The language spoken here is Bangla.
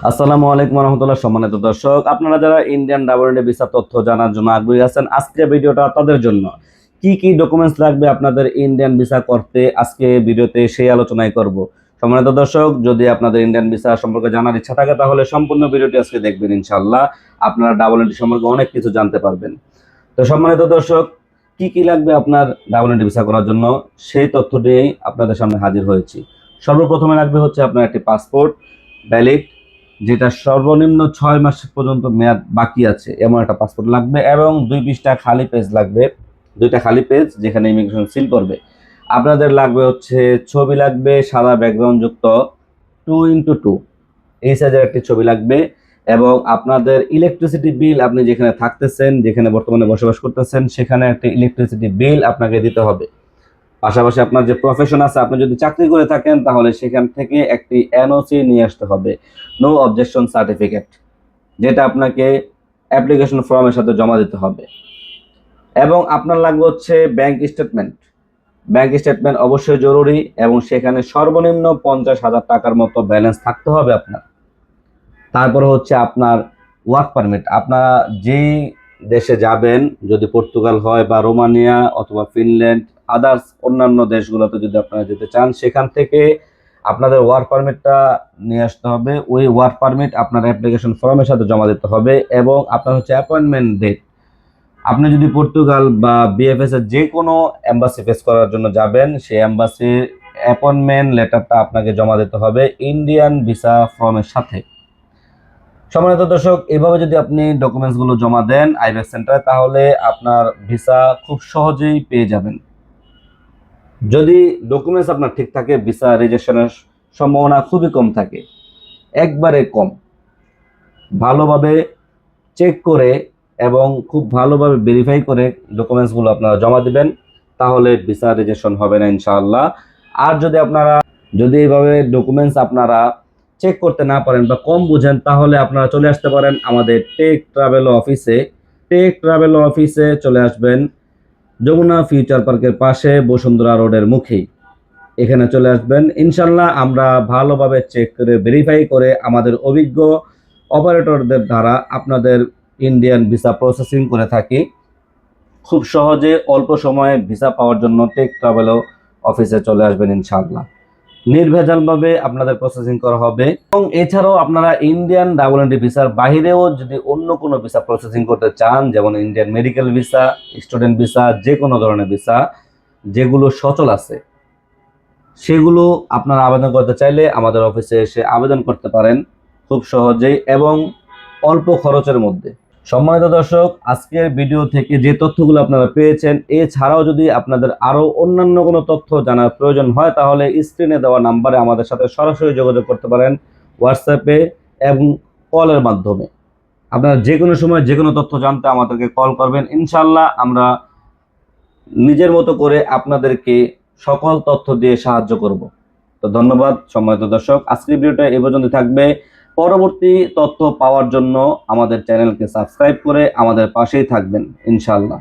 আসসালামু আলাইকুম রহমতুল্লাহ। সম্মানিত দর্শক, আপনারা যারা ইন্ডিয়ান ডাবল এন্ট্রি ভিসা তথ্য জানার জন্য আগ্রহী আছেন, আজকের ভিডিওটা তাদের জন্য। কি কি ডকুমেন্টস লাগবে আপনাদের ইন্ডিয়ান ভিসা করতে, আজকে ভিডিওতে সেই আলোচনাই করব। সম্মানিত দর্শক, যদি আপনাদের ইন্ডিয়ান ভিসা সম্পর্কে জানার ইচ্ছা থাকে তাহলে সম্পূর্ণ ভিডিওটি আজকে দেখবেন। ইনশাআল্লাহ আপনারা ডাবল এন্ট্রি সম্পর্কে অনেক কিছু জানতে পারবেন। তো সম্মানিত দর্শক, কি কি লাগবে আপনার ডাবল এন্ট্রি ভিসা করার জন্য সেই তথ্য দিয়েই আপনাদের সামনে হাজির হয়েছি। সর্বপ্রথমে লাগবে হচ্ছে আপনার একটি পাসপোর্ট ভ্যালিড, যেটা সর্বনিম্ন 6 মাস পর্যন্ত মেয়াদ বাকি আছে এমন একটা পাসপোর্ট লাগবে, এবং 2 পৃষ্ঠা খালি পেজ লাগবে, 2টা খালি পেজ যেখানে ইমিগ্রেশন সিল করবে। আপনাদের লাগবে হচ্ছে ছবি লাগবে, সাদা ব্যাকগ্রাউন্ড যুক্ত 2x2 এই সাইজের একটি ছবি লাগবে, এবং আপনাদের ইলেকট্রিসিটি বিল, আপনি যেখানে থাকতেছেন, যেখানে বর্তমানে বসবাস করতেছেন, সেখানে একটা ইলেকট্রিসিটি বিল আপনাকে দিতে হবে। পাশাপাশি আপনার যে প্রফেশন আছে, আপনি যদি চাকরি করে থাকেন তাহলে সেখান থেকে একটি এনওসি নিয়ে আসতে হবে, নো অবজেকশন সার্টিফিকেট, যেটা আপনাকে অ্যাপ্লিকেশন ফর্মের সাথে জমা দিতে হবে। এবং আপনার লাগবে হচ্ছে ব্যাংক স্টেটমেন্ট। ব্যাংক স্টেটমেন্ট অবশ্যই জরুরি, এবং সেখানে সর্বনিম্ন 50,000 টাকার মতো ব্যালেন্স থাকতে হবে আপনার। তারপরে হচ্ছে আপনার ওয়ার্ক পারমিট। আপনারা যেই দেশে যাবেন, যদি পর্তুগাল হয় বা রোমানিয়া অথবা ফিনল্যান্ড, আদার্স অন্যান্য দেশগুলোতে যদি আপনারা যেতে চান, সেখান থেকে আপনাদের ওয়ার্ক পারমিটটা নিয়ে আসতে হবে। ওই ওয়ার্ক পারমিট আপনার অ্যাপ্লিকেশন ফর্মের সাথে জমা দিতে হবে, এবং আপনার হচ্ছে অ্যাপয়েন্টমেন্ট ডেট। আপনি যদি পর্তুগাল বা বিএফএস এর যে কোনো এম্বাসি ফেস করার জন্য যাবেন, সেই এম্বাসির অ্যাপয়েন্টমেন্ট লেটারটা আপনাকে জমা দিতে হবে ইন্ডিয়ান ভিসা ফর্মের সাথে। সম্মানিত দর্শক, এভাবে যদি আপনি ডকুমেন্টসগুলো জমা দেন আইব্যাক সেন্টারে, তাহলে আপনার ভিসা খুব সহজেই পেয়ে যাবেন। যদি ডকুমেন্টস আপনার ঠিক থাকে, ভিসা রিজেকশনের সম্ভাবনা খুবই কম থাকে, একবারে কম। ভালোভাবে চেক করে এবং খুব ভালোভাবে ভেরিফাই করে ডকুমেন্টসগুলো আপনারা জমা দিবেন, তাহলে ভিসা রিজেকশন হবে না ইনশাআল্লাহ। আর যদি এইভাবে ডকুমেন্টস আপনারা চেক করতে না পারেন বা কম বুঝেন, তাহলে আপনারা চলে আসতে পারেন আমাদের টেক ট্রাভেল অফিসে। টেক ট্রাভেল অফিসে চলে আসবেন যমুনা ফিউচার পার্কের পাশে, বসুন্ধরা রোডের মুখেই। এখানে চলে আসবেন, ইনশাল্লাহ আমরা ভালোভাবে চেক করে ভেরিফাই করে আমাদের অভিজ্ঞ অপারেটরদের দ্বারা আপনাদের ইন্ডিয়ান ভিসা প্রসেসিং করে থাকি। খুব সহজে অল্প সময়ে ভিসা পাওয়ার জন্য টেক ট্রাভেল অফিসে চলে আসবেন, ইনশাআল্লাহ নির্ভেজালভাবে আপনাদের প্রসেসিং করা হবে। এবং এছাড়াও আপনারা ইন্ডিয়ান ডাবল এন্ট্রি ভিসার বাহিরেও যদি অন্য কোনো ভিসা প্রসেসিং করতে চান, যেমন Indian medical visa, student visa, যে কোনো ধরনের ভিসা যেগুলো সচল আছে, সেগুলো আপনারা আবেদন করতে চাইলে আমাদের অফিসে এসে আবেদন করতে পারেন খুব সহজেই এবং অল্প খরচের মধ্যে। সম্মানিত দর্শক, আজকের ভিডিও থেকে যে তথ্যগুলো আপনারা পেয়েছেন, এছাড়াও যদি আপনাদের আরও অন্যান্য কোনো তথ্য জানার প্রয়োজন হয়, তাহলে স্ক্রিনে দেওয়া নাম্বারে আমাদের সাথে সরাসরি যোগাযোগ করতে পারেন, হোয়াটসঅ্যাপে এবং কলের মাধ্যমে। আপনারা যে কোনো সময় যে কোনো তথ্য জানতে আমাদেরকে কল করবেন, ইনশাআল্লাহ আমরা নিজের মতো করে আপনাদেরকে সকল তথ্য দিয়ে সাহায্য করব। তো ধন্যবাদ সম্মানিত দর্শক, আজকের ভিডিওটা এই পর্যন্ত থাকবে। পরবর্তী তথ্য পাওয়ার জন্য আমাদের চ্যানেলকে সাবস্ক্রাইব করে আমাদের পাশেই থাকবেন ইনশাআল্লাহ।